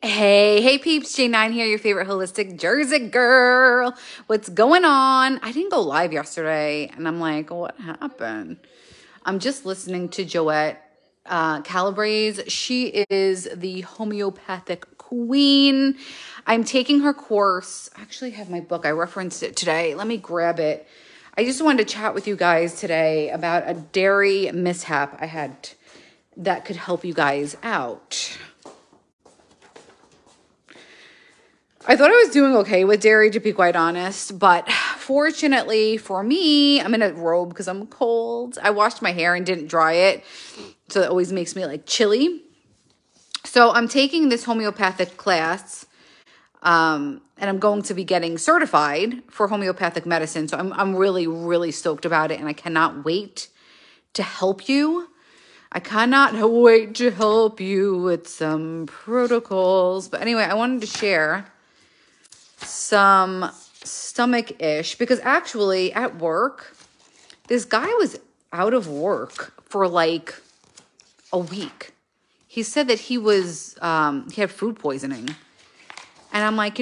Hey peeps, J9 here, your favorite holistic Jersey girl. What's going on? I didn't go live yesterday, and I'm like, what happened? I'm just listening to Joette Calabrese. She is the homeopathic queen. I'm taking her course. I actually have my book. I referenced it today. Let me grab it. I just wanted to chat with you guys today about a dairy mishap I had that could help you guys out. I thought I was doing okay with dairy, to be quite honest, but fortunately for me, I'm in a robe because I'm cold. I washed my hair and didn't dry it, so it always makes me like chilly. So I'm taking this homeopathic class, and I'm going to be getting certified for homeopathic medicine. So I'm really, really stoked about it, and I cannot wait to help you. I cannot wait to help you with some protocols. But anyway, I wanted to share some stomach-ish because actually at work, this guy was out of work for like a week. He said that he had food poisoning. And I'm like,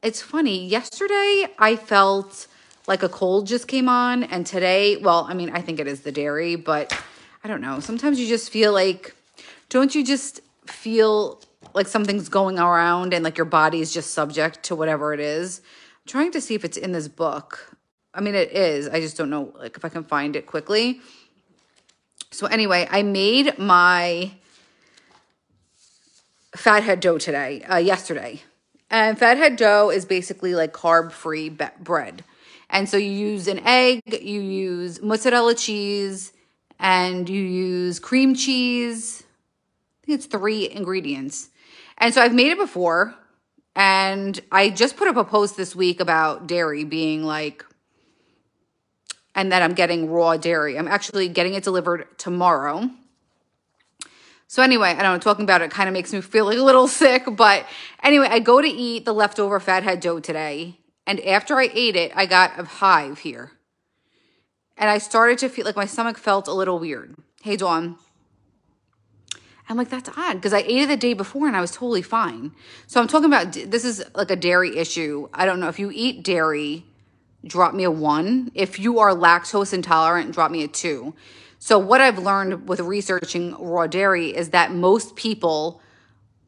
it's funny. Yesterday I felt like a cold just came on, and today, well, I mean, I think it is the dairy, but I don't know. Sometimes you just feel like, don't you just feel like something's going around and like your body is just subject to whatever it is? I'm trying to see if it's in this book. I mean, it is. I just don't know like if I can find it quickly. So anyway, I made my fathead dough yesterday. And fathead dough is basically like carb-free bread. And so you use an egg, you use mozzarella cheese, and you use cream cheese. I think it's 3 ingredients. And so I've made it before, and I just put up a post this week about dairy being like, and that I'm getting raw dairy. I'm actually getting it delivered tomorrow. So anyway, I don't know, talking about it kind of makes me feel like a little sick, but anyway, I go to eat the leftover fathead dough today, and after I ate it, I got a hive here. And I started to feel like my stomach felt a little weird. Hey, Dawn. I'm like, that's odd because I ate it the day before and I was totally fine. So I'm talking about, this is like a dairy issue. I don't know. If you eat dairy, drop me a 1. If you are lactose intolerant, drop me a 2. So what I've learned with researching raw dairy is that most people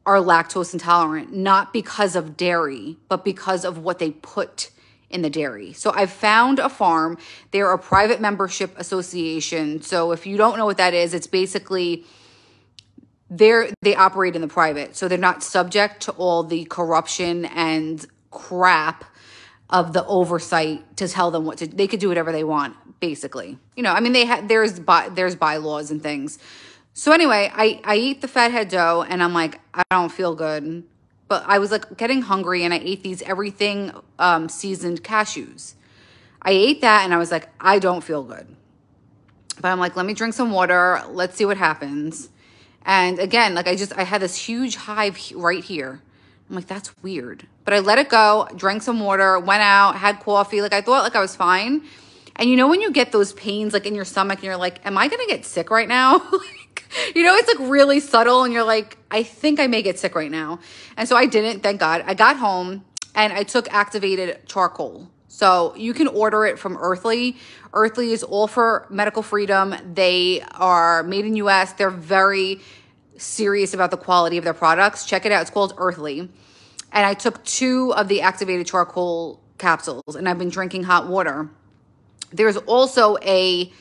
are lactose intolerant, not because of dairy, but because of what they put in the dairy. So I've found a farm. They're a private membership association. So if you don't know what that is, it's basically they operate in the private. So they're not subject to all the corruption and crap of the oversight to tell them they could do whatever they want, basically. I mean, there's bylaws and things. So anyway, I eat the fathead dough and I'm like, I don't feel good. But I was like getting hungry and I ate these everything seasoned cashews. I ate that and I was like, I don't feel good. But I'm like, let me drink some water. Let's see what happens. And again, like I had this huge hive right here. I'm like, that's weird. But I let it go, drank some water, went out, had coffee. Like I thought like I was fine. And when you get those pains like in your stomach and you're like, am I going to get sick right now? It's like really subtle and you're like, I think I may get sick right now. And so I didn't, thank God. I got home and I took activated charcoal. So you can order it from Earthly. Earthly is all for medical freedom. They are made in US. They're very serious about the quality of their products. Check it out. It's called Earthly. And I took 2 of the activated charcoal capsules and I've been drinking hot water. There's also a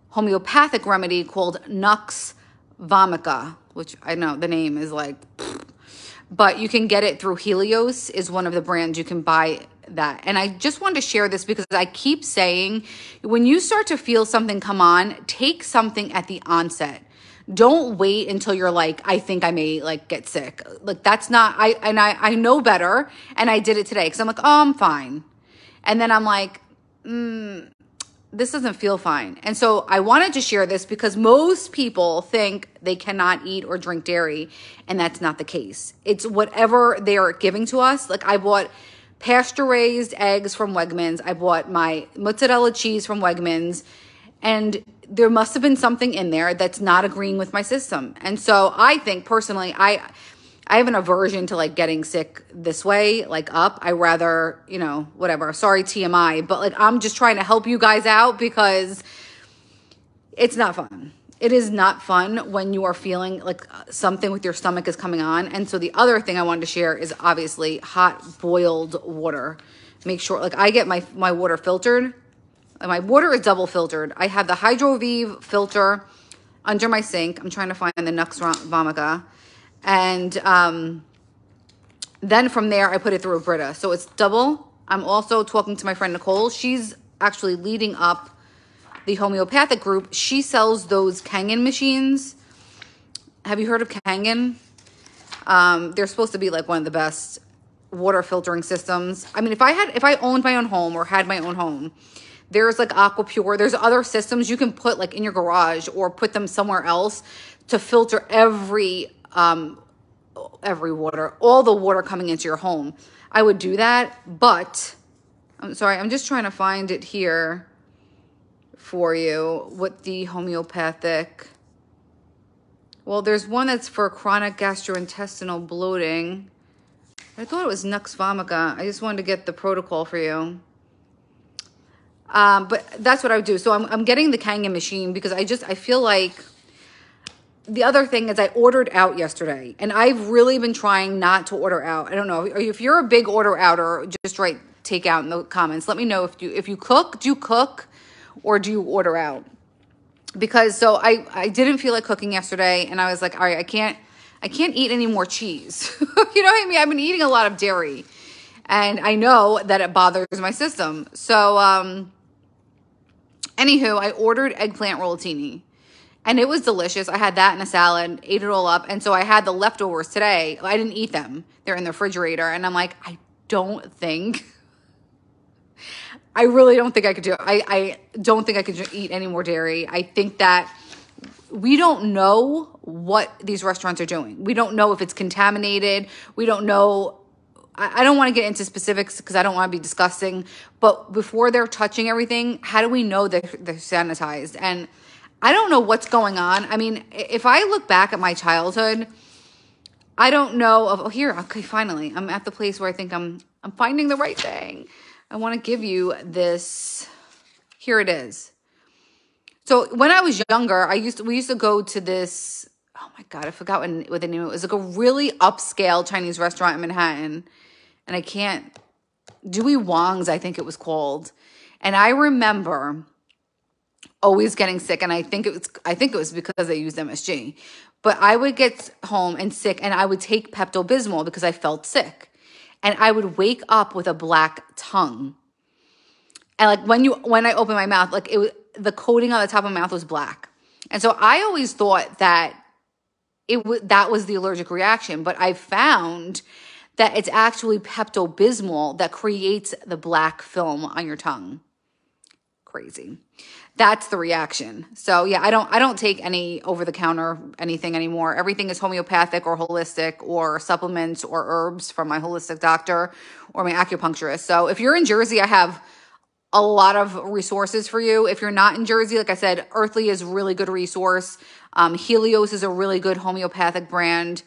homeopathic remedy called Nux Vomica, which I know the name is like, but you can get it through Helios is one of the brands you can buy that. And I just wanted to share this because I keep saying, when you start to feel something come on, take something at the onset. Don't wait until you're like, I think I may like get sick. Like that's not, I know better. And I did it today because I'm like, oh, I'm fine. And then I'm like, this doesn't feel fine. And so I wanted to share this because most people think they cannot eat or drink dairy, and that's not the case. It's whatever they are giving to us. Like I bought pasture-raised eggs from Wegmans. I bought my mozzarella cheese from Wegmans, and there must have been something in there that's not agreeing with my system. And so I think personally, I I have an aversion to like getting sick this way, like up. I rather, you know, whatever. Sorry, TMI, but like I'm just trying to help you guys out because it's not fun. It is not fun when you are feeling like something with your stomach is coming on. And so the other thing I wanted to share is obviously hot boiled water. Make sure, like I get my water filtered. My water is double filtered. I have the Hydrovive filter under my sink. I'm trying to find the Nux Vomica. And then from there, I put it through a Brita. So it's double. I'm also talking to my friend Nicole. She's actually leading up the homeopathic group. She sells those Kangen machines. Have you heard of Kangen? They're supposed to be like one of the best water filtering systems. I mean, if I owned my own home or had my own home, there's like AquaPure. There's other systems you can put like in your garage or put them somewhere else to filter every water, all the water coming into your home. I would do that, but I'm sorry, I'm just trying to find it here for you. What the homeopathic, well, there's one that's for chronic gastrointestinal bloating. I thought it was Nux Vomica. I just wanted to get the protocol for you. But that's what I would do. So I'm getting the Kangen machine because I feel like the other thing is I ordered out yesterday and I've really been trying not to order out. I don't know if you're a big order outer, just write takeout in the comments. Let me know if you cook, do you cook or do you order out? Because so I didn't feel like cooking yesterday and I was like, all right, I can't eat any more cheese. You know what I mean? I've been eating a lot of dairy and I know that it bothers my system. So, anywho, I ordered eggplant rollatini and it was delicious. I had that in a salad, ate it all up. And so I had the leftovers today. I didn't eat them. They're in the refrigerator. And I'm like, I really don't think I could do it. I don't think I could eat any more dairy. I think that we don't know what these restaurants are doing. We don't know if it's contaminated. We don't know. I don't want to get into specifics because I don't want to be disgusting. But before they're touching everything, how do we know that they're sanitized? And I don't know what's going on. I mean, if I look back at my childhood, I don't know of, oh, here, okay, finally, I'm at the place where I think I'm finding the right thing. I want to give you this. Here it is. So when I was younger, we used to go to this, oh my God, I forgot what the name of it was. Like a really upscale Chinese restaurant in Manhattan. And I can't, Dewey Wong's, I think it was called. And I remember always getting sick. And I think it was because they used MSG. But I would get home and sick and I would take Pepto-Bismol because I felt sick. And I would wake up with a black tongue. And like when I opened my mouth, like the coating on the top of my mouth was black. And so I always thought that that was the allergic reaction. But I found that it's actually Pepto-Bismol that creates the black film on your tongue. Crazy. That's the reaction. So yeah, I don't take any over-the-counter anything anymore. Everything is homeopathic or holistic or supplements or herbs from my holistic doctor or my acupuncturist. So if you're in Jersey, I have a lot of resources for you. If you're not in Jersey, like I said, Earthly is a really good resource. Helios is a really good homeopathic brand.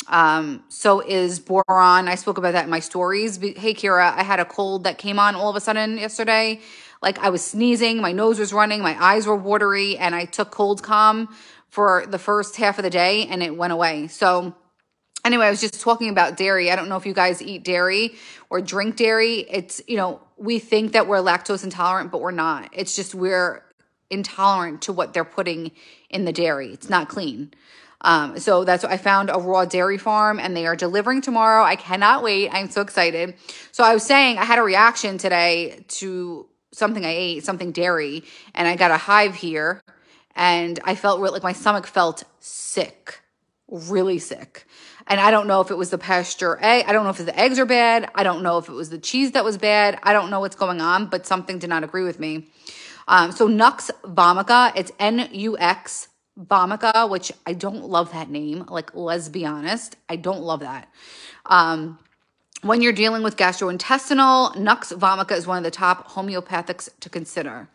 So is Boron. I spoke about that in my stories. Hey, Kira, I had a cold that came on all of a sudden yesterday. Like I was sneezing, my nose was running, my eyes were watery, and I took Cold Calm for the first half of the day and it went away. So anyway, I was just talking about dairy. I don't know if you guys eat dairy or drink dairy. It's, we think that we're lactose intolerant, but we're not. It's just we're intolerant to what they're putting in the dairy. It's not clean. So that's what I found, a raw dairy farm, and they are delivering tomorrow. I cannot wait. I'm so excited. So I was saying I had a reaction today to something I ate, something dairy, and I got a hive here, and I felt like my stomach felt sick, really sick. And I don't know if it was the pasture egg. I don't know if the eggs are bad. I don't know if it was the cheese that was bad. I don't know what's going on, but something did not agree with me. So Nux Vomica, it's Nux Vomica, which I don't love that name. Like, let's be honest, I don't love that. When you're dealing with gastrointestinal, Nux Vomica is one of the top homeopathics to consider.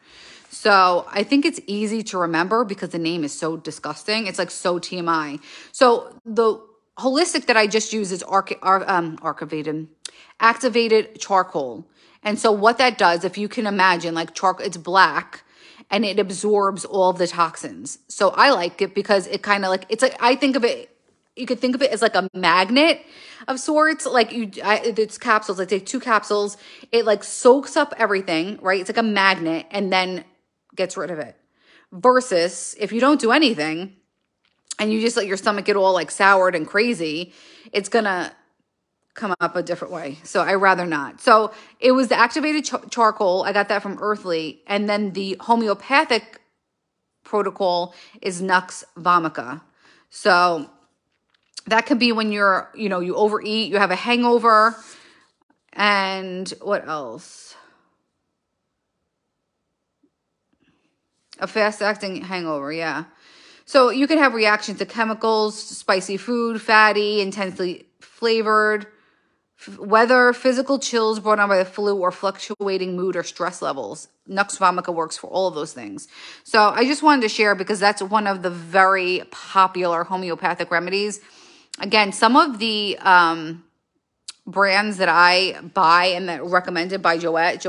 So I think it's easy to remember because the name is so disgusting. It's like so TMI. So the holistic that I just use is activated charcoal. And so what that does, if you can imagine, like charcoal, it's black and it absorbs all of the toxins. So I like it because it kind of like, it's like, I think of it, you could think of it as like a magnet of sorts. Like it's capsules. I take 2 capsules. It like soaks up everything, right? It's like a magnet and then gets rid of it. Versus if you don't do anything and you just let your stomach get all like soured and crazy, it's going to come up a different way. So I rather not. So it was the activated charcoal. I got that from Earthly. And then the homeopathic protocol is Nux vomica. So that could be when you're, you overeat, you have a hangover. And what else? A fast-acting hangover, yeah. So you can have reactions to chemicals, spicy food, fatty, intensely flavored, weather, physical chills brought on by the flu, or fluctuating mood or stress levels. Nux vomica works for all of those things. So I just wanted to share because that's one of the very popular homeopathic remedies. Again, some of the brands that I buy and that are recommended by Joette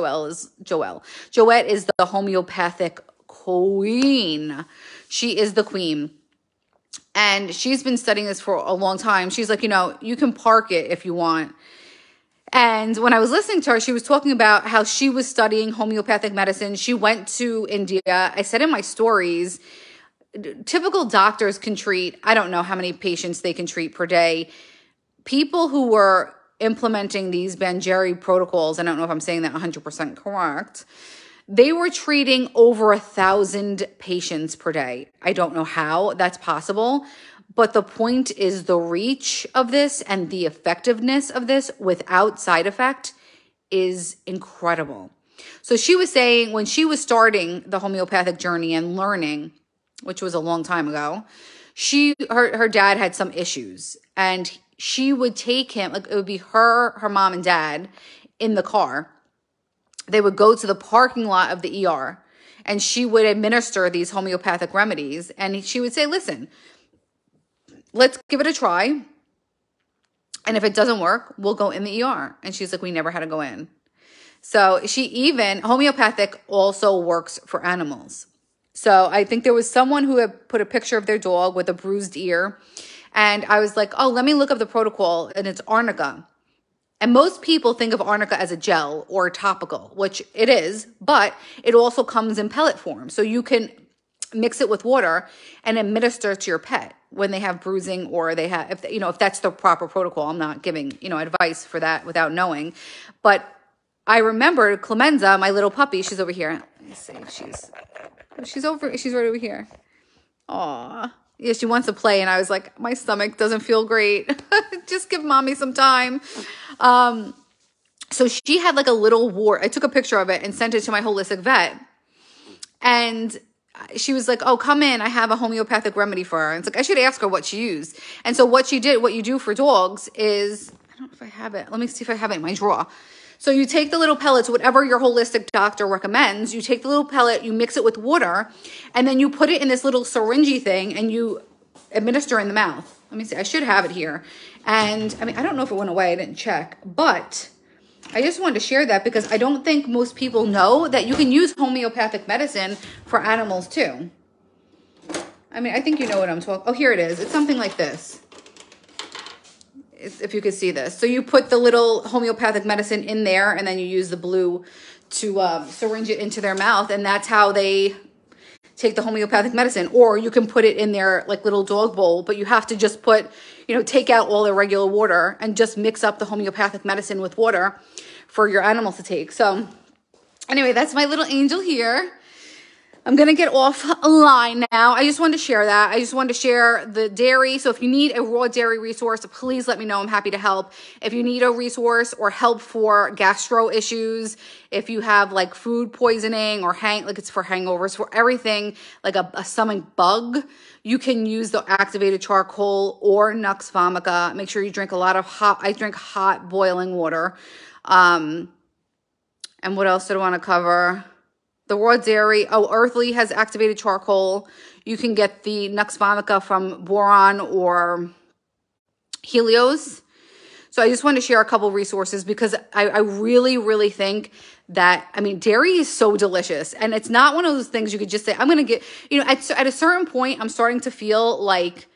is the homeopathic queen. She is the queen. And she's been studying this for a long time. She's like, you can park it if you want. And when I was listening to her, she was talking about how she was studying homeopathic medicine. She went to India. I said in my stories, typical doctors can treat, I don't know how many patients they can treat per day. People who were implementing these Banjari protocols, I don't know if I'm saying that 100% correct, they were treating over 1,000 patients per day. I don't know how that's possible, but the point is the reach of this and the effectiveness of this without side effect is incredible. So she was saying when she was starting the homeopathic journey and learning, which was a long time ago, her dad had some issues and she would take him, like it would be her mom and dad in the car. They would go to the parking lot of the ER and she would administer these homeopathic remedies. And she would say, listen, let's give it a try. And if it doesn't work, we'll go in the ER. And she's like, we never had to go in. So homeopathic also works for animals. So I think there was someone who had put a picture of their dog with a bruised ear. And I was like, oh, let me look up the protocol. And it's arnica. And most people think of arnica as a gel or topical, which it is, but it also comes in pellet form. So you can mix it with water and administer to your pet when they have bruising or they have, if that's the proper protocol. I'm not giving, advice for that without knowing. But I remember Clemenza, my little puppy, she's over here. Let me see. She's right over here. Aw. Yeah, she wants to play. And I was like, my stomach doesn't feel great. Just give mommy some time. So she had like a little wart. I took a picture of it and sent it to my holistic vet. And she was like, oh, come in. I have a homeopathic remedy for her. And it's like, I should ask her what she used. And so what you do for dogs is, I don't know if I have it. Let me see if I have it in my drawer. So you take the little pellets, whatever your holistic doctor recommends, you take the little pellet, you mix it with water, and then you put it in this little syringe thing and you administer in the mouth. Let me see. I should have it here. And I don't know if it went away. I didn't check, but I just wanted to share that because I don't think most people know that you can use homeopathic medicine for animals too. I think you know what I'm talking. Oh, here it is. It's something like this. If you could see this. So you put the little homeopathic medicine in there and then you use the blue to syringe it into their mouth. And that's how they take the homeopathic medicine. Or you can put it in their like little dog bowl, but you have to just take out all the regular water and just mix up the homeopathic medicine with water for your animals to take. So anyway, that's my little angel here. I'm going to get offline now. I just wanted to share that. I just wanted to share the dairy. So if you need a raw dairy resource, please let me know. I'm happy to help. If you need a resource or help for gastro issues, if you have like food poisoning or it's for hangovers, for everything, like a stomach bug, you can use the activated charcoal or Nux vomica. Make sure you drink I drink hot boiling water. And what else did I want to cover? The raw dairy. Oh, Earthly has activated charcoal. You can get the Nux vomica from Boron or Helios. So I just want to share a couple resources because I really, really think that, I mean, dairy is so delicious. And it's not one of those things you could just say, I'm going to get, you know, at a certain point, I'm starting to feel like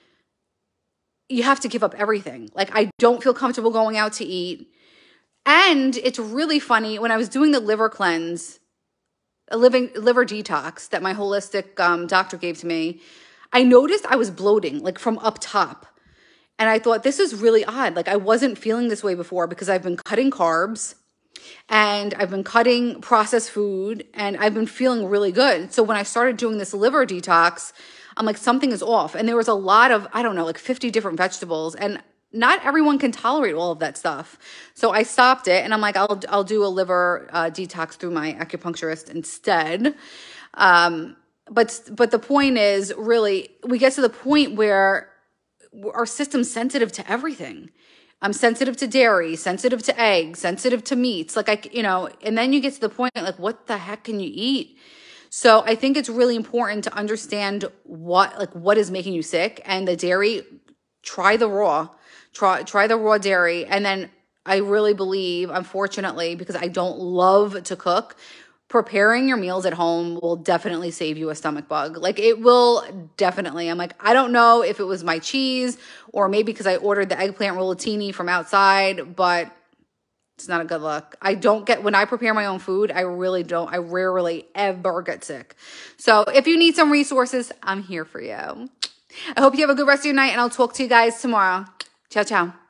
you have to give up everything. Like, I don't feel comfortable going out to eat. And it's really funny, when I was doing the liver cleanse, a liver detox that my holistic doctor gave to me, I noticed I was bloating, like from up top. And I thought, this is really odd. Like, I wasn't feeling this way before because I've been cutting carbs and I've been cutting processed food and I've been feeling really good. So when I started doing this liver detox, I'm like, something is off. And there was a lot of, I don't know, like 50 different vegetables. And not everyone can tolerate all of that stuff. So I stopped it and I'm like, I'll do a liver detox through my acupuncturist instead. But the point is, really, we get to the point where our system's sensitive to everything. I'm sensitive to dairy, sensitive to eggs, sensitive to meats. Like, and then you get to the point, like, what the heck can you eat? So I think it's really important to understand what is making you sick. And the dairy, try the raw dairy. And then I really believe, unfortunately, because I don't love to cook, preparing your meals at home will definitely save you a stomach bug. Like, it will definitely. I'm like, I don't know if it was my cheese or maybe because I ordered the eggplant rollatini from outside, but it's not a good look. When I prepare my own food, I rarely ever get sick. So if you need some resources, I'm here for you. I hope you have a good rest of your night, and I'll talk to you guys tomorrow. Ciao, ciao.